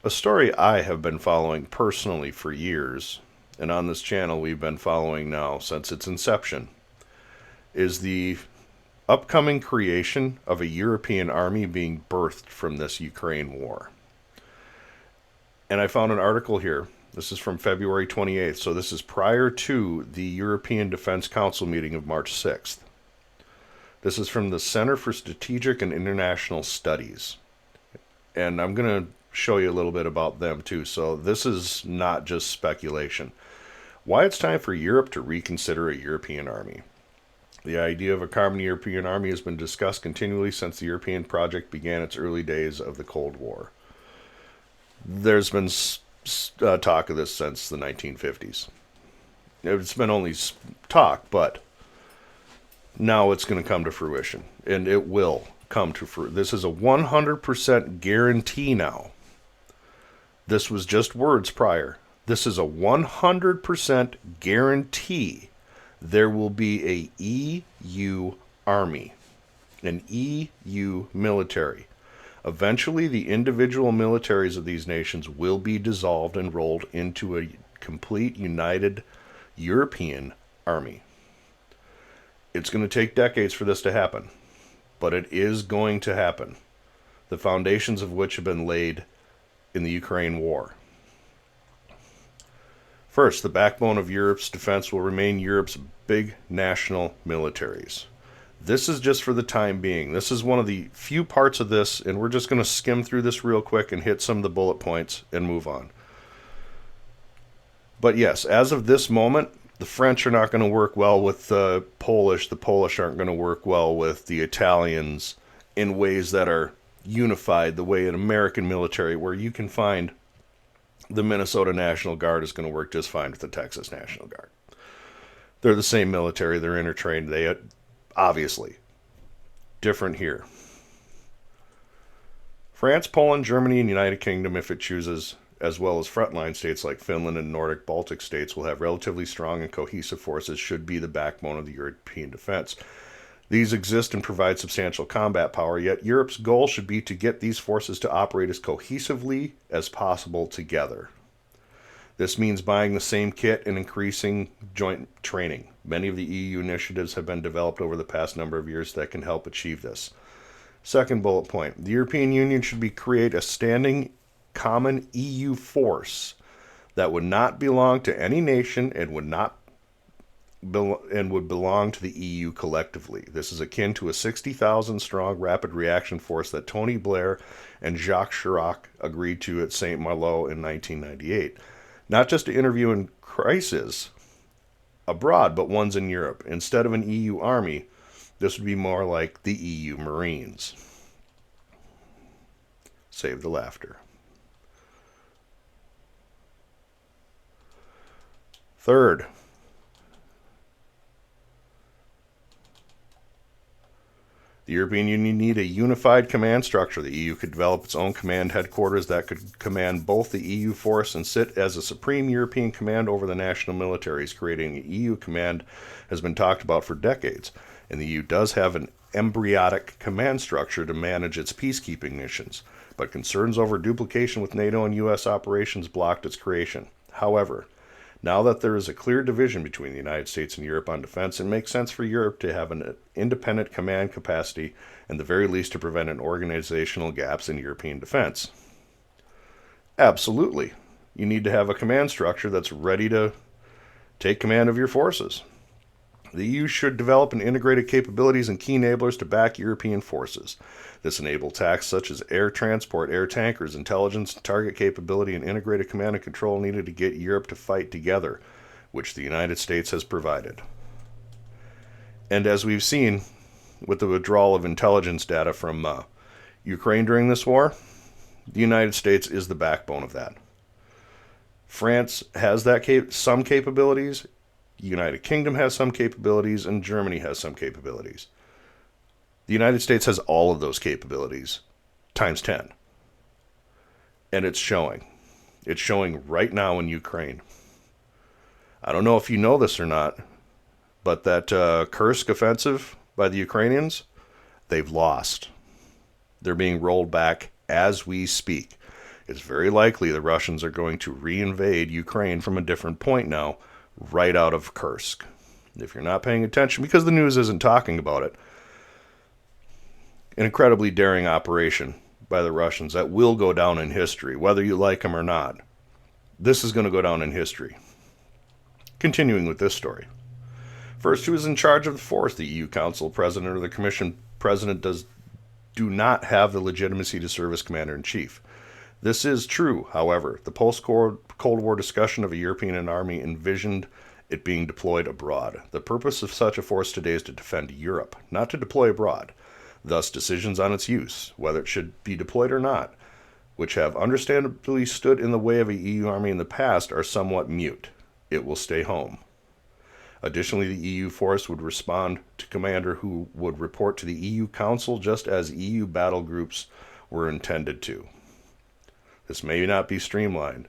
A story I have been following personally for years, and on this channel we've been following now since its inception, is the upcoming creation of a European army being birthed from this Ukraine war. And I found an article here. This is from February 28th, so this is prior to the European Defense Council meeting of March 6th. This is from the Center for Strategic and International Studies. And I'm going to show you a little bit about them too. So this is not just speculation. Why it's time for Europe to reconsider a European army. The idea of a common European army has been discussed continually since the European project began its early days of the Cold War. There's been talk of this since the 1950s. It's been only talk, but now it's going to come to fruition, and it will come to fruition. This is a 100% guarantee now. This was just words prior. This is a 100% guarantee there will be a EU army, an EU military. Eventually, the individual militaries of these nations will be dissolved and rolled into a complete united European army. It's going to take decades for this to happen, but it is going to happen, the foundations of which have been laid in the Ukraine war. First, the backbone of Europe's defense will remain Europe's big national militaries. This is just for the time being. This is one of the few parts of this, and we're just going to skim through this real quick and hit some of the bullet points and move on. But yes, as of this moment, the French are not going to work well with the Polish. The Polish aren't going to work well with the Italians in ways that are unified, the way an American military, where you can find the Minnesota National Guard is going to work just fine with the Texas National Guard. They're the same military. They're intertrained. They obviously different here. France, Poland, Germany, and United Kingdom, if it chooses, as well as frontline states like Finland and Nordic Baltic states, will have relatively strong and cohesive forces, should be the backbone of the European defense. These exist and provide substantial combat power, yet Europe's goal should be to get these forces to operate as cohesively as possible together. This means buying the same kit and increasing joint training. Many of the EU initiatives have been developed over the past number of years that can help achieve this. Second bullet point, the European Union should create a standing common EU force that would not belong to any nation and would belong to the EU collectively. This is akin to a 60,000 strong rapid reaction force that Tony Blair and Jacques Chirac agreed to at St. Malo in 1998. Not just to interview in crisis abroad, but ones in Europe. Instead of an EU army, this would be more like the EU Marines. Save the laughter. Third, the European Union need a unified command structure. The EU could develop its own command headquarters that could command both the EU force and sit as a supreme European command over the national militaries. Creating an EU command has been talked about for decades, and the EU does have an embryonic command structure to manage its peacekeeping missions, but concerns over duplication with NATO and US operations blocked its creation. However, now that there is a clear division between the United States and Europe on defense, it makes sense for Europe to have an independent command capacity, and the very least to prevent an organizational gaps in European defense. Absolutely. You need to have a command structure that's ready to take command of your forces. The EU should develop and integrated capabilities and key enablers to back European forces. This enables tasks such as air transport, air tankers, intelligence, target capability, and integrated command and control needed to get Europe to fight together, which the United States has provided. And as we've seen with the withdrawal of intelligence data from Ukraine during this war, the United States is the backbone of that. France has some capabilities. The United Kingdom has some capabilities, and Germany has some capabilities. The United States has all of those capabilities, times 10. And it's showing. It's showing right now in Ukraine. I don't know if you know this or not, but that Kursk offensive by the Ukrainians, they've lost. They're being rolled back as we speak. It's very likely the Russians are going to reinvade Ukraine from a different point now, right out of Kursk. If you're not paying attention, because the news isn't talking about it, an incredibly daring operation by the Russians that will go down in history, whether you like them or not. This is going to go down in history. Continuing with this story. First, who is in charge of the force? The EU Council President or the Commission President do not have the legitimacy to serve as Commander-in-Chief. This is true, however. The post-Cold War discussion of a European army envisioned it being deployed abroad. The purpose of such a force today is to defend Europe, not to deploy abroad. Thus, decisions on its use, whether it should be deployed or not, which have understandably stood in the way of a EU army in the past, are somewhat mute. It will stay home. Additionally, the EU force would respond to commander who would report to the EU Council just as EU battle groups were intended to. This may not be streamlined,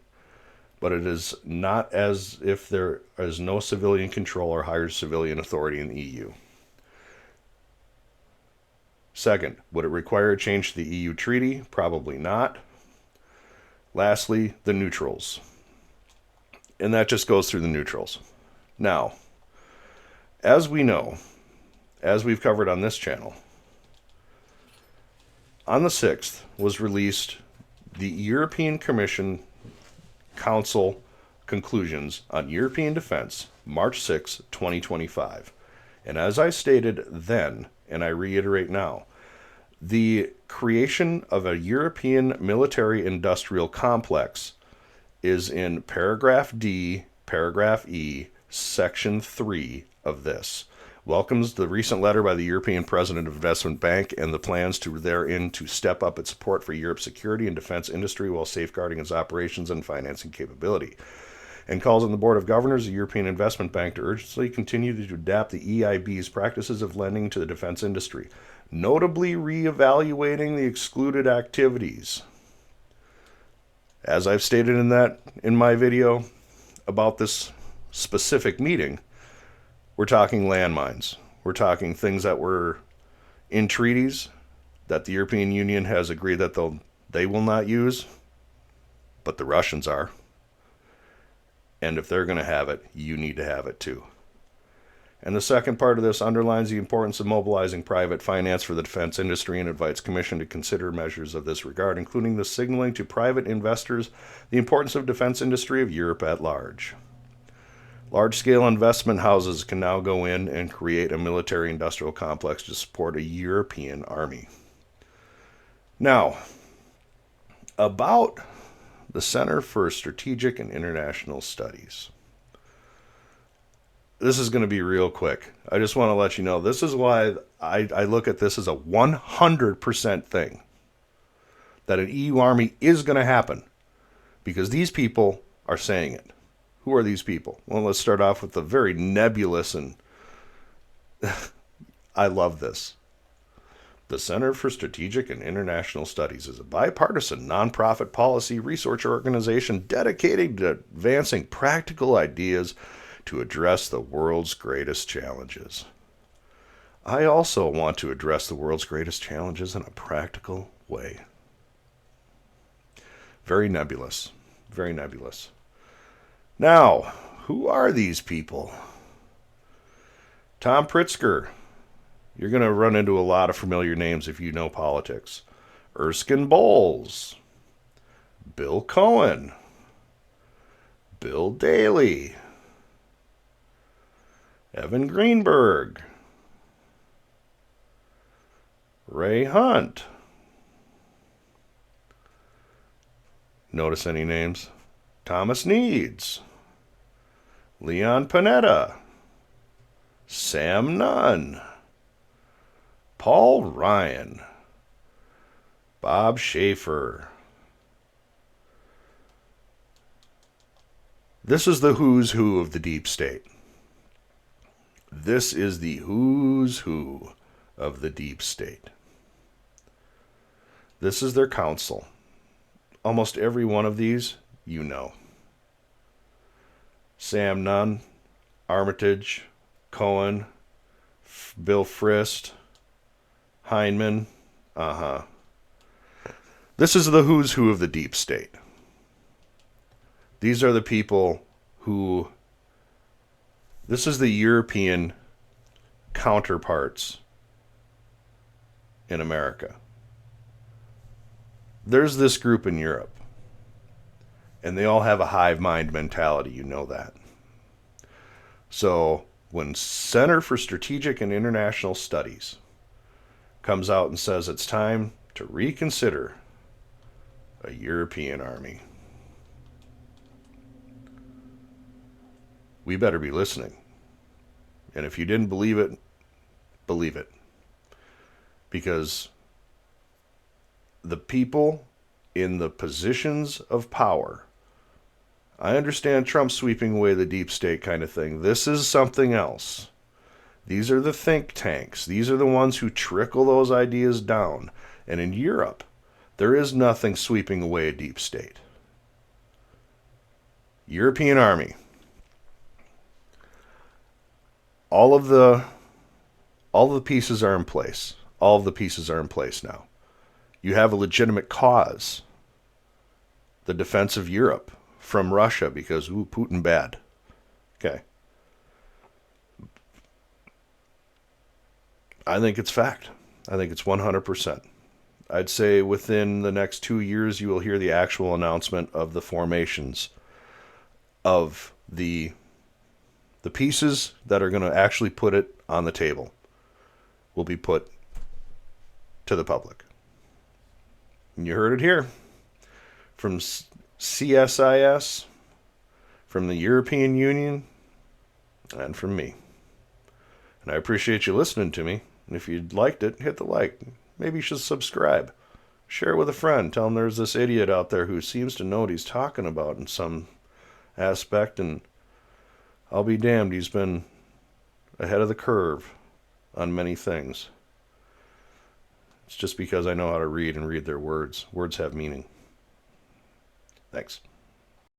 but it is not as if there is no civilian control or higher civilian authority in the EU. Second, would it require a change to the EU treaty? Probably not. Lastly, the neutrals. And that just goes through the neutrals. Now, as we know, as we've covered on this channel, on the 6th was released the European Commission Council conclusions on European defense, March 6, 2025. And as I stated then, and I reiterate now, the creation of a European military-industrial complex is in paragraph D, paragraph E, section 3 of this. Welcomes the recent letter by the European President of Investment Bank and the plans therein to step up its support for Europe's security and defense industry while safeguarding its operations and financing capability. And calls on the Board of Governors of the European Investment Bank to urgently continue to adapt the EIB's practices of lending to the defense industry, notably reevaluating the excluded activities. As I've stated in my video about this specific meeting, we're talking landmines. We're talking things that were in treaties that the European Union has agreed that they will not use, but the Russians are. And if they're going to have it, you need to have it too. And the second part of this underlines the importance of mobilizing private finance for the defense industry and invites Commission to consider measures of this regard, including the signaling to private investors the importance of defense industry of Europe at large. Large-scale investment houses can now go in and create a military-industrial complex to support a European army. Now, about the Center for Strategic and International Studies. This is going to be real quick. I just want to let you know, this is why I look at this as a 100% thing. That an EU army is going to happen. Because these people are saying it. Who are these people? Well, let's start off with the very nebulous and I love this. The Center for Strategic and International Studies is a bipartisan nonprofit policy research organization dedicated to advancing practical ideas to address the world's greatest challenges. I also want to address the world's greatest challenges in a practical way. Very nebulous. Very nebulous. Now, who are these people? Tom Pritzker. You're going to run into a lot of familiar names if you know politics. Erskine Bowles. Bill Cohen. Bill Daley. Evan Greenberg. Ray Hunt. Notice any names? Thomas Needs. Leon Panetta. Sam Nunn. Paul Ryan. Bob Schaefer. This is the who's who of the deep state. This is the who's who of the deep state. This is their council. Almost every one of these, you know. Sam Nunn, Armitage, Cohen, Bill Frist, Heinemann. This is the who's who of the deep state. These are the people who, this is the European counterparts in America. There's this group in Europe, and they all have a hive mind mentality, you know that. So when Center for Strategic and International Studies comes out and says it's time to reconsider a European army, we better be listening. And if you didn't believe it, believe it. Because the people in the positions of power, I understand Trump sweeping away the deep state kind of thing. This is something else. These are the think tanks. These are the ones who trickle those ideas down. And in Europe, there is nothing sweeping away a deep state. European army. All of the pieces are in place. All of the pieces are in place now. You have a legitimate cause. The defense of Europe from Russia because, Putin bad. Okay. I think it's fact. I think it's 100%. I'd say within the next 2 years, you will hear the actual announcement of the formations of the pieces that are going to actually put it on the table will be put to the public. And you heard it here from CSIS, from the European Union, and from me. And I appreciate you listening to me. And if you liked it, hit the like. Maybe you should subscribe. Share it with a friend. Tell him there's this idiot out there who seems to know what he's talking about in some aspect, and I'll be damned, he's been ahead of the curve on many things. It's just because I know how to read and read their words. Words have meaning. Thanks.